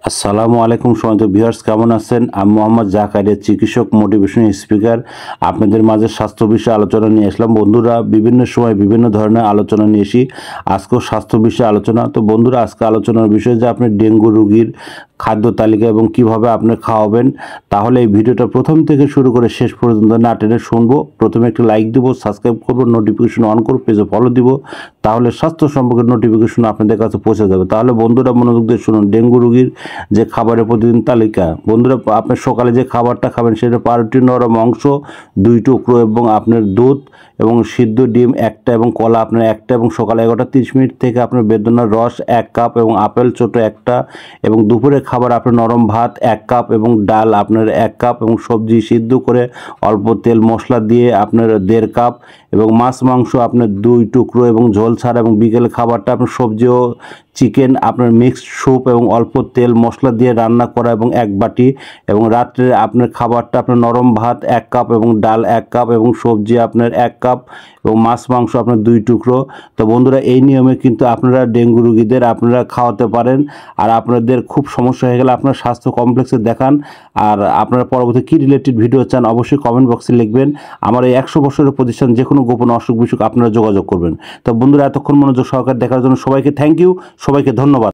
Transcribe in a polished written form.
আসসালামু আলাইকুম সম্মানিত ভিউয়ার্স, কেমন আছেন? আমি মোহাম্মদ জাকারিয়া, চিকিৎসক, মোটিভেশন স্পিকার। আপনাদের মাঝে স্বাস্থ্য বিষয়ে আলোচনা নিয়ে আসলাম। বন্ধুরা, বিভিন্ন সময় বিভিন্ন ধরনের আলোচনা নিয়ে আসি। আজকেও স্বাস্থ্য বিষয়ে আলোচনা। তো বন্ধুরা, আজকে আলোচনার বিষয় যে আপনি ডেঙ্গু রোগীর খাদ্য তালিকা এবং কিভাবে আপনি খাওয়াবেন। তাহলে এই ভিডিওটা প্রথম থেকে শুরু করে শেষ পর্যন্ত না টেনে শুনবো। প্রথমে একটি লাইক দিব, সাবস্ক্রাইব করবো, নোটিফিকেশন অন করবো, পেজে ফলো দিব। তাহলে স্বাস্থ্য সম্পর্কে নোটিফিকেশন আপনাদের কাছে পৌঁছে যাবে। তাহলে বন্ধুরা, মনোযোগ দিয়ে শুনুন। ডেঙ্গু রোগীর যে খাবারের প্রতিদিন তালিকা। বন্ধুরা, আপনি সকালে যে খাবারটা খাবেন সেটা পাউরুটি, নরম অংশ 2 টুকরো এবং আপনার দুধ এবং সিদ্ধ ডিম 1টা এবং কলা আপনার 1টা এবং সকালে 11:30 থেকে আপনার বেদনার রস 1 কাপ এবং আপেল ছোট 1টা এবং দুপুরে খাবার আপনার নরম ভাত 1 কাপ এবং ডাল আপনার 1 কাপ এবং সবজি সিদ্ধ করে অল্প তেল মশলা দিয়ে আপনার 1.5 কাপ এবং মাছ মাংস আপনার 2 টুকরো এবং ঝোল ছাড়া এবং বিকেলে খাবারটা আপনার সবজি ও চিকেন আপনার মিক্সড স্যুপ এবং অল্প তেল মশলা দিয়ে রান্না করা এবং 1 বাটি এবং রাত্রে আপনার খাবারটা আপনার নরম ভাত 1 কাপ এবং ডাল 1 কাপ এবং সবজি আপনার 1 কাপ এবং মাছ মাংস আপনার 2 টুকরো। তো বন্ধুরা, এই নিয়মে কিন্তু আপনারা ডেঙ্গু রোগীদের আপনারা খাওয়াতে পারেন। আর আপনাদের খুব সমস্যা হয়ে গেলে আপনার স্বাস্থ্য কমপ্লেক্সে দেখান। আর আপনারা পরবর্তী কী রিলেটেড ভিডিও চান অবশ্যই কমেন্ট বক্সে লিখবেন। আমার এই 100 বছরের প্রতিষ্ঠান যে কোনো গোপন অসুখ বিসুখ আপনারা যোগাযোগ করবেন। তো বন্ধুরা, এতক্ষণ মনোযোগ সহকারে দেখার জন্য সবাইকে থ্যাংক ইউ, সবাইকে ধন্যবাদ।